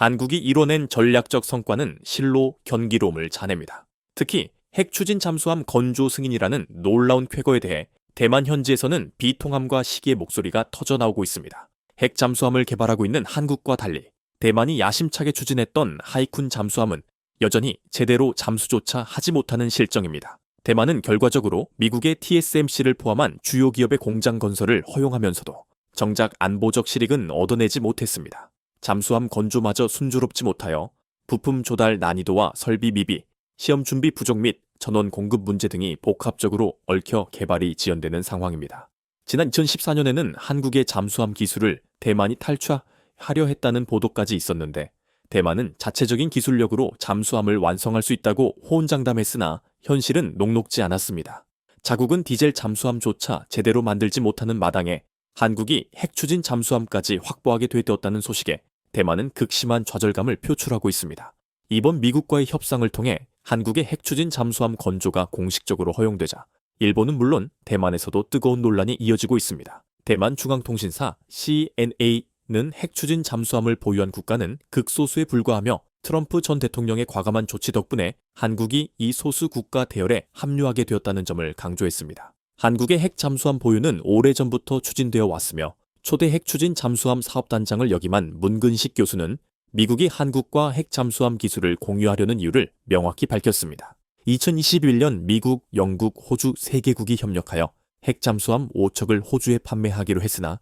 한국이 이뤄낸 전략적 성과는 실로 경이로움을 자냅니다. 특히 핵 추진 잠수함 건조 승인이라는 놀라운 쾌거에 대해 대만 현지에서는 비통함과 시기의 목소리가 터져나오고 있습니다. 핵 잠수함을 개발하고 있는 한국과 달리 대만이 야심차게 추진했던 하이쿤 잠수함은 여전히 제대로 잠수조차 하지 못하는 실정입니다. 대만은 결과적으로 미국의 TSMC를 포함한 주요 기업의 공장 건설을 허용하면서도 정작 안보적 실익은 얻어내지 못했습니다. 잠수함 건조마저 순조롭지 못하여 부품 조달 난이도와 설비 미비, 시험 준비 부족 및 전원 공급 문제 등이 복합적으로 얽혀 개발이 지연되는 상황입니다. 지난 2014년에는 한국의 잠수함 기술을 대만이 탈취하려 했다는 보도까지 있었는데 대만은 자체적인 기술력으로 잠수함을 완성할 수 있다고 호언장담했으나 현실은 녹록지 않았습니다. 자국은 디젤 잠수함조차 제대로 만들지 못하는 마당에 한국이 핵 추진 잠수함까지 확보하게 되었다는 소식에 대만은 극심한 좌절감을 표출하고 있습니다. 이번 미국과의 협상을 통해 한국의 핵 추진 잠수함 건조가 공식적으로 허용되자 일본은 물론 대만에서도 뜨거운 논란이 이어지고 있습니다. 대만 중앙통신사 CNA는 핵 추진 잠수함을 보유한 국가는 극소수에 불과하며 트럼프 전 대통령의 과감한 조치 덕분에 한국이 이 소수 국가 대열에 합류하게 되었다는 점을 강조했습니다. 한국의 핵 잠수함 보유는 오래전부터 추진되어 왔으며 초대 핵 추진 잠수함 사업단장을 역임한 문근식 교수는 미국이 한국과 핵 잠수함 기술을 공유하려는 이유를 명확히 밝혔습니다. 2021년 미국, 영국, 호주 3개국이 협력하여 핵 잠수함 5척을 호주에 판매하기로 했으나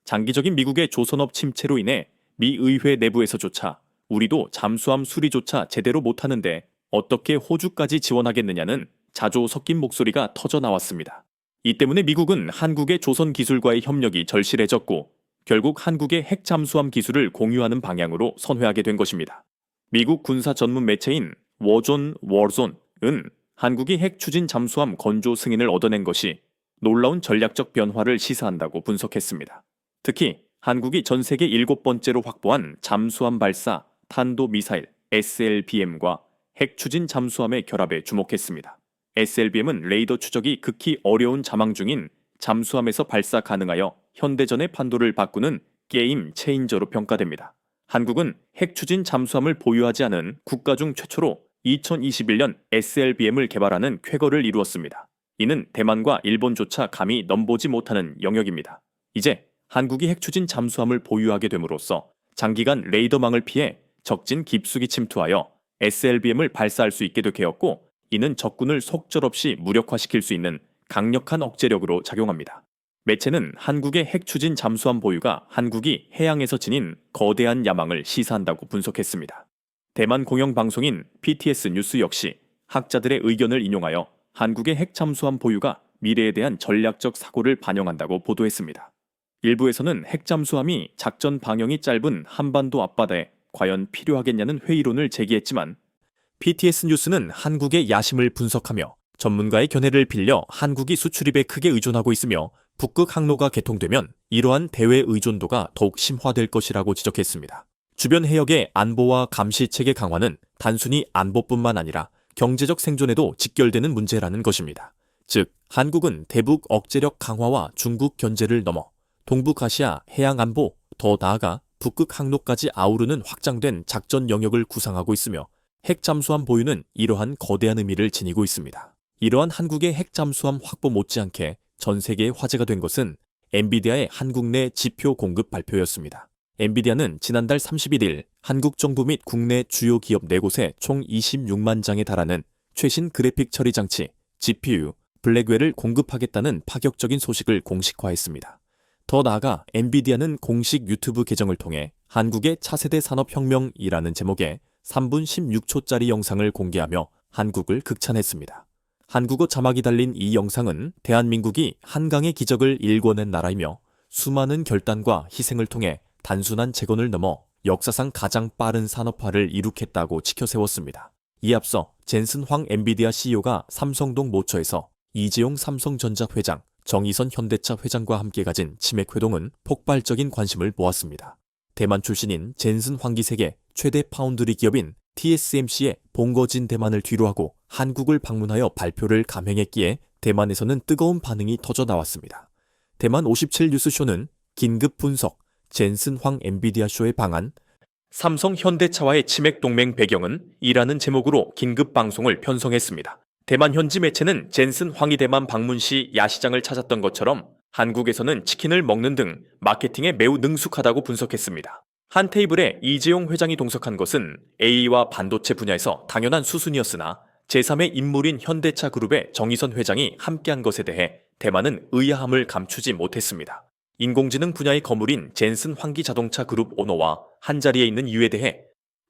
장기적인 미국의 조선업 침체로 인해 미 의회 내부에서조차 우리도 잠수함 수리조차 제대로 못하는데 어떻게 호주까지 지원하겠느냐는 자조 섞인 목소리가 터져 나왔습니다. 이 때문에 미국은 한국의 조선 기술과의 협력이 절실해졌고 결국 한국의 핵 잠수함 기술을 공유하는 방향으로 선회하게 된 것입니다. 미국 군사 전문 매체인 워존은 한국이 핵 추진 잠수함 건조 승인을 얻어낸 것이 놀라운 전략적 변화를 시사한다고 분석했습니다. 특히 한국이 전 세계 7번째로 확보한 잠수함 발사 탄도미사일 SLBM과 핵 추진 잠수함의 결합에 주목했습니다. SLBM은 레이더 추적이 극히 어려운 자망 중인 잠수함에서 발사 가능하여 현대전의 판도를 바꾸는 게임 체인저로 평가됩니다. 한국은 핵 추진 잠수함을 보유하지 않은 국가 중 최초로 2021년 SLBM을 개발하는 쾌거를 이루었습니다. 이는 대만과 일본조차 감히 넘보지 못하는 영역입니다. 이제 한국이 핵 추진 잠수함을 보유하게 됨으로써 장기간 레이더망을 피해 적진 깊숙이 침투하여 SLBM을 발사할 수 있게 되었고 이는 적군을 속절없이 무력화시킬 수 있는 강력한 억제력으로 작용합니다. 매체는 한국의 핵 추진 잠수함 보유가 한국이 해양에서 지닌 거대한 야망을 시사한다고 분석했습니다. 대만 공영방송인 PTS 뉴스 역시 학자들의 의견을 인용하여 한국의 핵 잠수함 보유가 미래에 대한 전략적 사고를 반영한다고 보도했습니다. 일부에서는 핵 잠수함이 작전 방영이 짧은 한반도 앞바다에 과연 필요하겠냐는 회의론을 제기했지만 PTS 뉴스는 한국의 야심을 분석하며 전문가의 견해를 빌려 한국이 수출입에 크게 의존하고 있으며 북극 항로가 개통되면 이러한 대외 의존도가 더욱 심화될 것이라고 지적했습니다. 주변 해역의 안보와 감시 체계 강화는 단순히 안보뿐만 아니라 경제적 생존에도 직결되는 문제라는 것입니다. 즉, 한국은 대북 억제력 강화와 중국 견제를 넘어 동북아시아 해양 안보, 더 나아가 북극 항로까지 아우르는 확장된 작전 영역을 구상하고 있으며 핵 잠수함 보유는 이러한 거대한 의미를 지니고 있습니다. 이러한 한국의 핵 잠수함 확보 못지않게 전 세계에 화제가 된 것은 엔비디아의 한국 내 지표 공급 발표였습니다. 엔비디아는 지난달 31일 한국 정부 및 국내 주요 기업 4곳에 총 26만 장에 달하는 최신 그래픽 처리 장치 GPU 블랙웰을 공급하겠다는 파격적인 소식을 공식화했습니다. 더 나아가 엔비디아는 공식 유튜브 계정을 통해 한국의 차세대 산업혁명이라는 제목의 3분 16초짜리 영상을 공개하며 한국을 극찬했습니다. 한국어 자막이 달린 이 영상은 대한민국이 한강의 기적을 일궈낸 나라이며 수많은 결단과 희생을 통해 단순한 재건을 넘어 역사상 가장 빠른 산업화를 이룩했다고 치켜세웠습니다. 이에 앞서 젠슨 황 엔비디아 CEO가 삼성동 모처에서 이재용 삼성전자 회장, 정의선 현대차 회장과 함께 가진 치맥 회동은 폭발적인 관심을 모았습니다. 대만 출신인 젠슨 황기세계 최대 파운드리 기업인 TSMC의 본거진 대만을 뒤로하고 한국을 방문하여 발표를 감행했기에 대만에서는 뜨거운 반응이 터져 나왔습니다. 대만 57 뉴스쇼는 긴급 분석, 젠슨 황 엔비디아 쇼의 방안, 삼성 현대차와의 치맥 동맹 배경은 이라는 제목으로 긴급 방송을 편성했습니다. 대만 현지 매체는 젠슨 황이 대만 방문 시 야시장을 찾았던 것처럼 한국에서는 치킨을 먹는 등 마케팅에 매우 능숙하다고 분석했습니다. 한 테이블에 이재용 회장이 동석한 것은 AE와 반도체 분야에서 당연한 수순이었으나 제3의 인물인 현대차 그룹의 정의선 회장이 함께한 것에 대해 대만은 의아함을 감추지 못했습니다. 인공지능 분야의 거물인 젠슨 황기 자동차 그룹 오너와 한자리에 있는 이유에 대해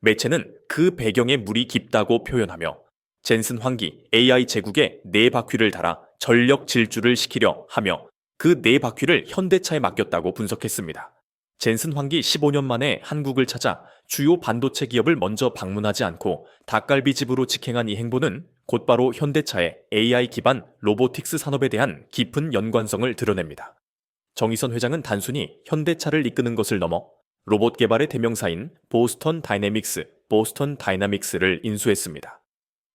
매체는 그 배경에 물이 깊다고 표현하며 젠슨 황기 AI 제국에 4바퀴를 달아 전력 질주를 시키려 하며 그 4바퀴를 현대차에 맡겼다고 분석했습니다. 젠슨 황기 15년 만에 한국을 찾아 주요 반도체 기업을 먼저 방문하지 않고 닭갈비집으로 직행한 이 행보는 곧바로 현대차의 AI 기반 로보틱스 산업에 대한 깊은 연관성을 드러냅니다. 정의선 회장은 단순히 현대차를 이끄는 것을 넘어 로봇 개발의 대명사인 보스턴 다이내믹스를 인수했습니다.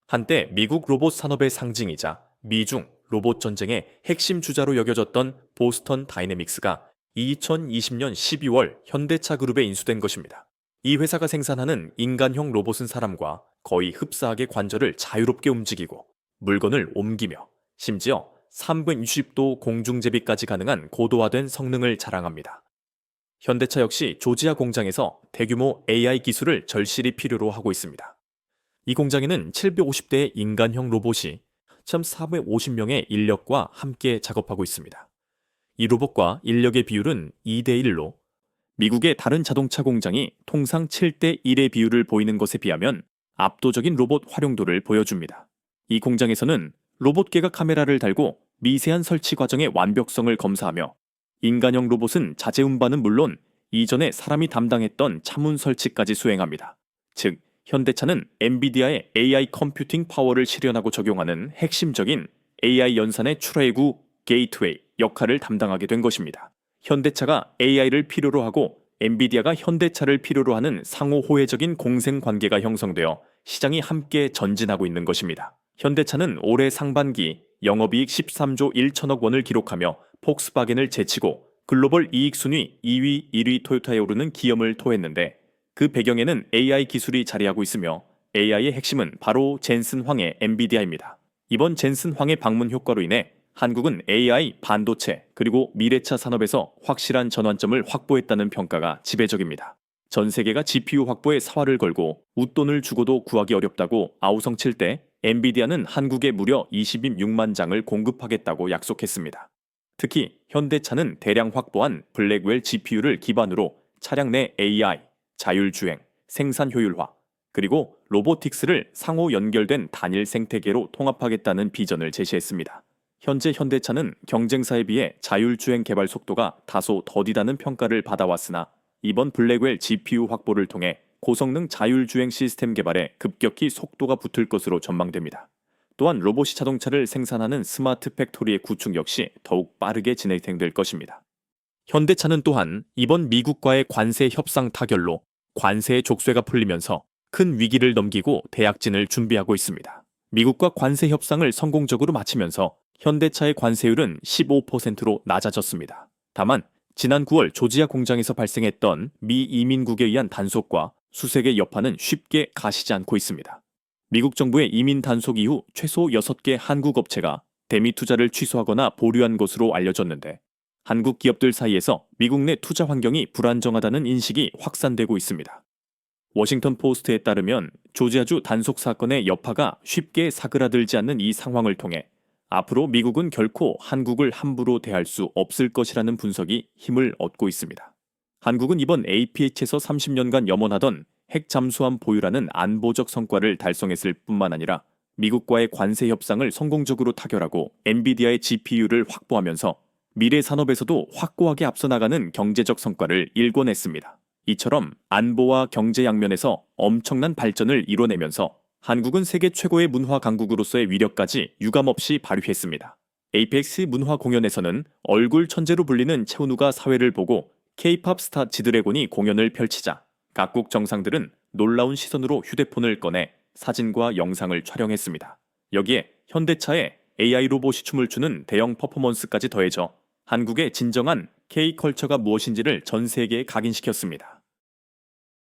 한때 미국 로봇 산업의 상징이자 미중 로봇 전쟁의 핵심 주자로 여겨졌던 보스턴 다이내믹스가 2020년 12월 현대차 그룹에 인수된 것입니다. 이 회사가 생산하는 인간형 로봇은 사람과 거의 흡사하게 관절을 자유롭게 움직이고 물건을 옮기며 심지어 360도 공중제비까지 가능한 고도화된 성능을 자랑합니다. 현대차 역시 조지아 공장에서 대규모 AI 기술을 절실히 필요로 하고 있습니다. 이 공장에는 750대의 인간형 로봇이 1,450명의 인력과 함께 작업하고 있습니다. 이 로봇과 인력의 비율은 2대1로 미국의 다른 자동차 공장이 통상 7대1의 비율을 보이는 것에 비하면 압도적인 로봇 활용도를 보여줍니다. 이 공장에서는 로봇계가 카메라를 달고 미세한 설치 과정의 완벽성을 검사하며 인간형 로봇은 자재 운반은 물론 이전에 사람이 담당했던 차문 설치까지 수행합니다. 즉, 현대차는 엔비디아의 AI 컴퓨팅 파워를 실현하고 적용하는 핵심적인 AI 연산의 출하해구 게이트웨이 역할을 담당하게 된 것입니다. 현대차가 AI를 필요로 하고 엔비디아가 현대차를 필요로 하는 상호 호혜적인 공생 관계가 형성되어 시장이 함께 전진하고 있는 것입니다. 현대차는 올해 상반기 영업이익 13조 1천억 원을 기록하며 폭스바겐을 제치고 글로벌 이익 순위 2위, 1위 토요타에 오르는 기염을 토했는데 그 배경에는 AI 기술이 자리하고 있으며 AI의 핵심은 바로 젠슨 황의 엔비디아입니다. 이번 젠슨 황의 방문 효과로 인해 한국은 AI, 반도체, 그리고 미래차 산업에서 확실한 전환점을 확보했다는 평가가 지배적입니다. 전 세계가 GPU 확보에 사활을 걸고 웃돈을 주고도 구하기 어렵다고 아우성칠 때 엔비디아는 한국에 무려 26만 장을 공급하겠다고 약속했습니다. 특히 현대차는 대량 확보한 블랙웰 GPU를 기반으로 차량 내 AI, 자율주행, 생산 효율화, 그리고 로보틱스를 상호 연결된 단일 생태계로 통합하겠다는 비전을 제시했습니다. 현재 현대차는 경쟁사에 비해 자율주행 개발 속도가 다소 더디다는 평가를 받아왔으나 이번 블랙웰 GPU 확보를 통해 고성능 자율주행 시스템 개발에 급격히 속도가 붙을 것으로 전망됩니다. 또한 로봇이 자동차를 생산하는 스마트 팩토리의 구축 역시 더욱 빠르게 진행될 것입니다. 현대차는 또한 이번 미국과의 관세 협상 타결로 관세의 족쇄가 풀리면서 큰 위기를 넘기고 대약진을 준비하고 있습니다. 미국과 관세 협상을 성공적으로 마치면서 현대차의 관세율은 15%로 낮아졌습니다. 다만 지난 9월 조지아 공장에서 발생했던 미 이민국에 의한 단속과 수색의 여파는 쉽게 가시지 않고 있습니다. 미국 정부의 이민 단속 이후 최소 6개 한국 업체가 대미 투자를 취소하거나 보류한 것으로 알려졌는데 한국 기업들 사이에서 미국 내 투자 환경이 불안정하다는 인식이 확산되고 있습니다. 워싱턴 포스트에 따르면 조지아주 단속 사건의 여파가 쉽게 사그라들지 않는 이 상황을 통해 앞으로 미국은 결코 한국을 함부로 대할 수 없을 것이라는 분석이 힘을 얻고 있습니다. 한국은 이번 APH에서 30년간 염원하던 핵 잠수함 보유라는 안보적 성과를 달성했을 뿐만 아니라 미국과의 관세 협상을 성공적으로 타결하고 엔비디아의 GPU를 확보하면서 미래 산업에서도 확고하게 앞서 나가는 경제적 성과를 일궈냈습니다. 이처럼 안보와 경제 양면에서 엄청난 발전을 이뤄내면서 한국은 세계 최고의 문화 강국으로서의 위력까지 유감없이 발휘했습니다. 에이펙스 문화 공연에서는 얼굴 천재로 불리는 채은우가 사회를 보고 K-팝 스타 지드래곤이 공연을 펼치자 각국 정상들은 놀라운 시선으로 휴대폰을 꺼내 사진과 영상을 촬영했습니다. 여기에 현대차의 AI 로봇이 춤을 추는 대형 퍼포먼스까지 더해져 한국의 진정한 K-컬처가 무엇인지를 전 세계에 각인시켰습니다.